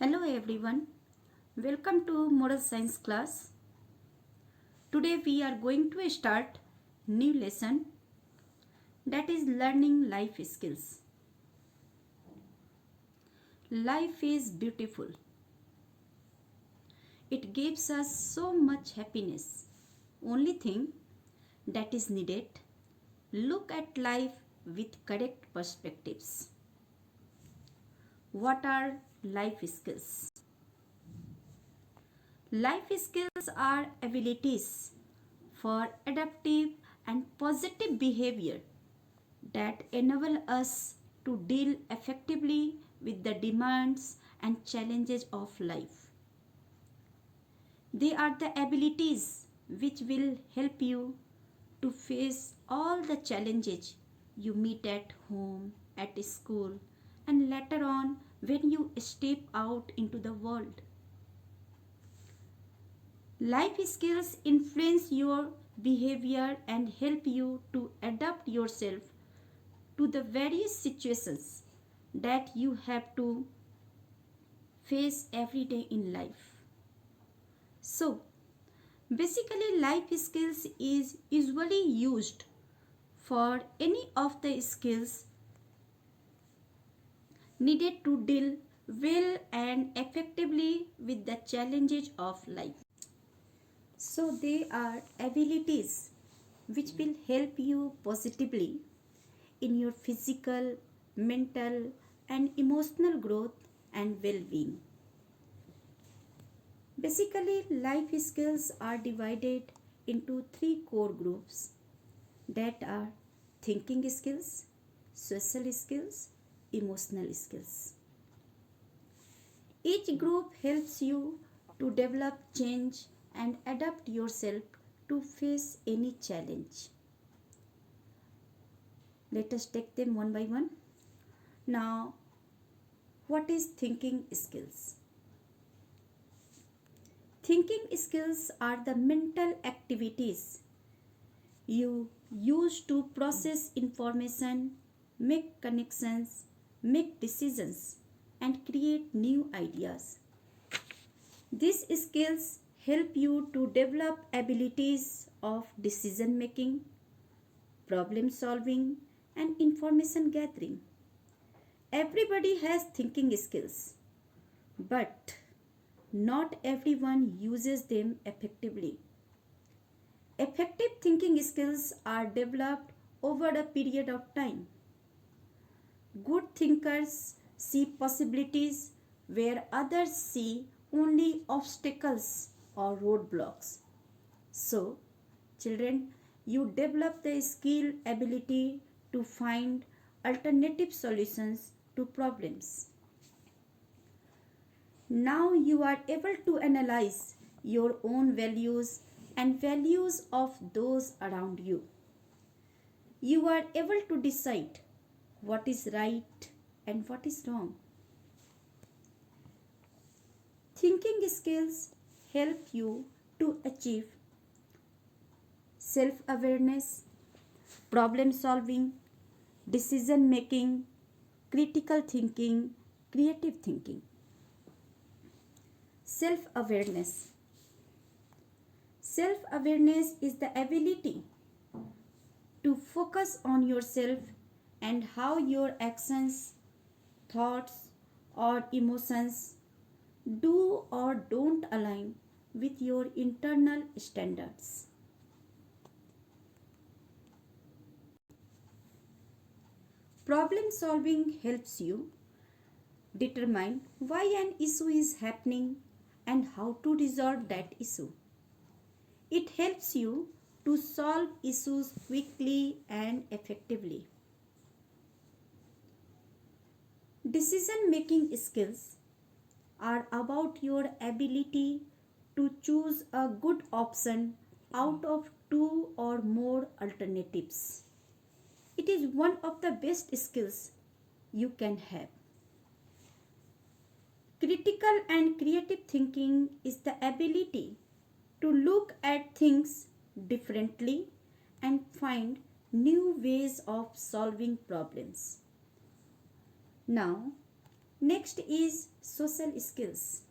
Hello everyone, welcome to Moral Science class. Today we are going to start new lesson, that is learning life skills. Life is beautiful. It gives us so much happiness. Only thing that is needed, look at life with correct perspectives. What are life skills? Life skills are abilities for adaptive and positive behavior that enable us to deal effectively with the demands and challenges of life. They are the abilities which will help you to face all the challenges you meet at home, at school, and later on when you step out into the world. Life skills influence your behavior and help you to adapt yourself to the various situations that you have to face every day in life. So, basically, life skills is usually used for any of the skills needed to deal well and effectively with the challenges of life. So, they are abilities which will help you positively in your physical, mental, and emotional growth and well being. Basically, life skills are divided into three core groups, that are thinking skills, social skills, emotional skills. Each group helps you to develop change and adapt yourself to face any challenge. Let us take them one by one. Now, what is thinking skills? Thinking skills are the mental activities you use to process information, make connections, make decisions, and create new ideas. These skills help you to develop abilities of decision making, problem solving, and information gathering. Everybody has thinking skills, but not everyone uses them effectively. Effective thinking skills are developed over a period of time. Good thinkers see possibilities where others see only obstacles or roadblocks. So, children, you develop the skill ability to find alternative solutions to problems. Now you are able to analyze your own values and values of those around you. You are able to decide what is right and what is wrong. Thinking skills help you to achieve self awareness, problem solving, decision making, critical thinking, creative thinking. Self awareness. Self awareness is the ability to focus on yourself and how your actions, thoughts, or emotions do or don't align with your internal standards. Problem solving helps you determine why an issue is happening and how to resolve that issue. It helps you to solve issues quickly and effectively. Decision making skills are about your ability to choose a good option out of two or more alternatives. It is one of the best skills you can have. Critical and creative thinking is the ability to look at things differently and find new ways of solving problems. Now, Next is social skills.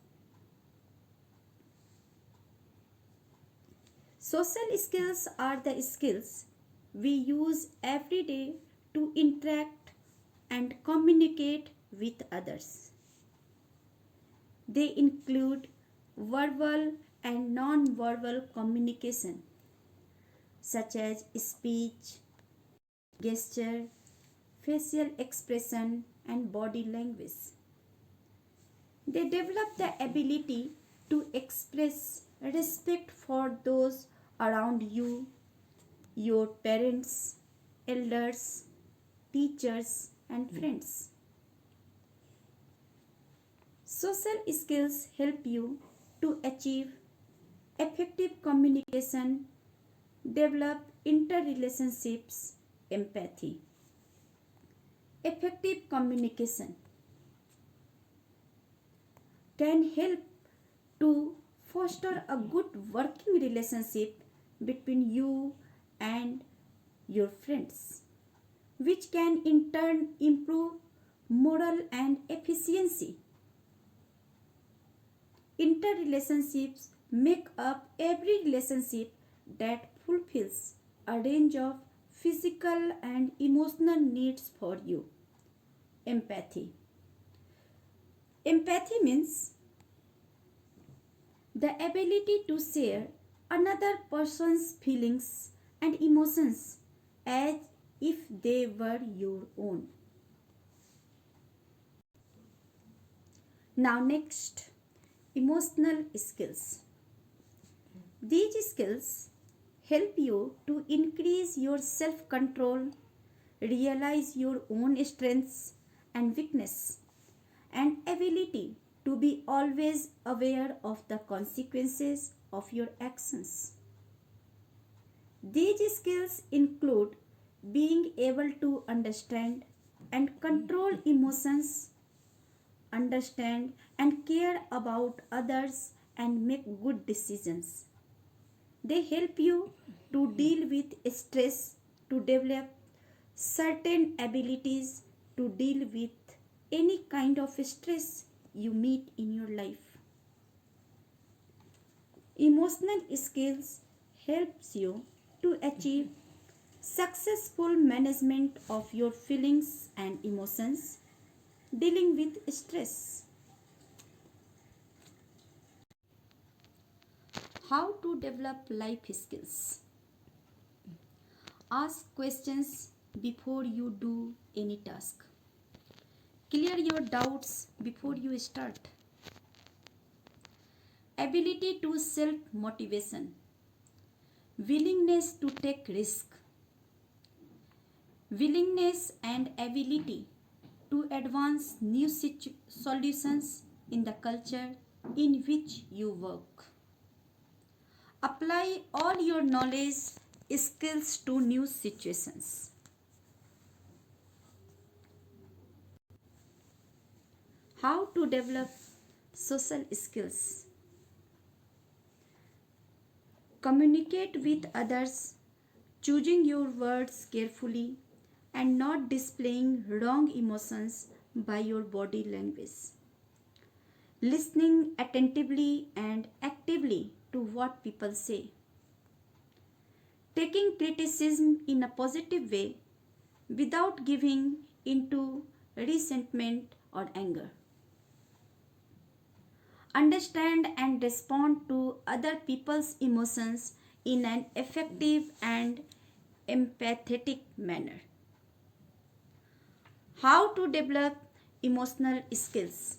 Social skills are the skills we use every day to interact and communicate with others. They include verbal and non-verbal communication, such as speech, gesture, facial expression, and body language. They develop the ability to express respect for those around you, your parents, elders, teachers, and friends. Social skills help you to achieve effective communication, develop interrelationships, empathy. Effective communication can help to foster a good working relationship between you and your friends, which can in turn improve moral and efficiency. Interrelationships make up every relationship that fulfills a range of physical and emotional needs for you. Empathy. Empathy means the ability to share another person's feelings and emotions as if they were your own. Now, next, emotional skills. These skills help you to increase your self control, realize your own strengths and weakness, and ability to be always aware of the consequences of your actions. These skills include being able to understand and control emotions, understand and care about others, and make good decisions. They help you to deal with stress, to develop certain abilities to deal with any kind of stress you meet in your life. Emotional skills helps you to achieve successful management of your feelings and emotions, dealing with stress. How to develop life skills? Ask questions before you do any task. Clear your doubts before you start. Ability to self motivation. Willingness to take risk. Willingness and ability to advance new solutions in the culture in which you work. Apply all your knowledge, skills to new situations. How to develop social skills? Communicate with others, choosing your words carefully and not displaying wrong emotions by your body language. Listening attentively and actively to what people say. Taking criticism in a positive way without giving into resentment or anger. Understand and respond to other people's emotions in an effective and empathetic manner. How to develop emotional skills?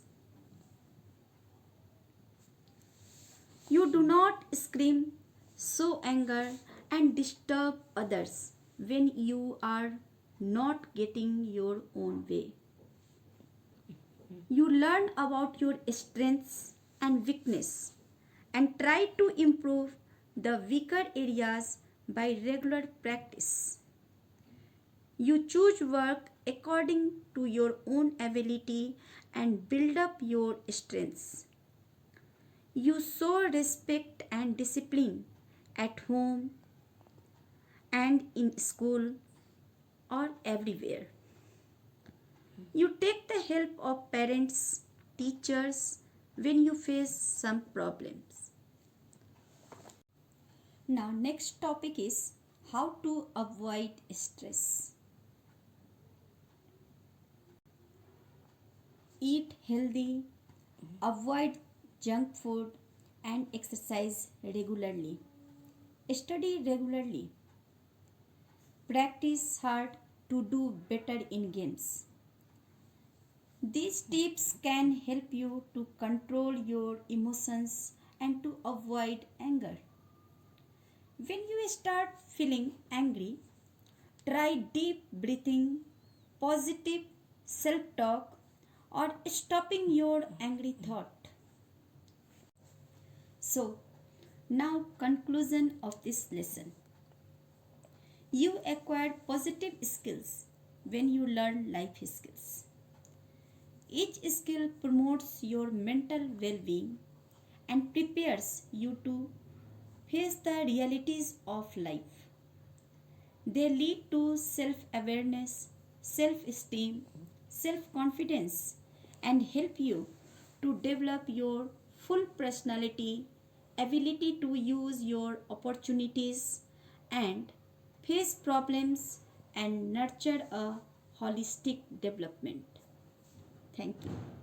You do not scream, show anger, and disturb others when you are not getting your own way. You learn about your strengths and weakness and try to improve the weaker areas by regular practice. You choose work according to your own ability and build up your strengths. You show respect and discipline at home and in school or everywhere. You take the help of parents, teachers when you face some problems. Now, next topic is how to avoid stress. Eat healthy, avoid junk food, and exercise regularly. Study regularly. Practice hard to do better in games. These tips can help you to control your emotions and to avoid anger. When you start feeling angry, try deep breathing, positive self talk, or stopping your angry thought. So, now conclusion of this lesson. You acquire positive skills when you learn life skills. Each skill promotes your mental well being and prepares you to face the realities of life. They lead to self awareness, self esteem, self confidence, and help you to develop your full personality, ability to use your opportunities, and face problems and nurture a holistic development. Thank you.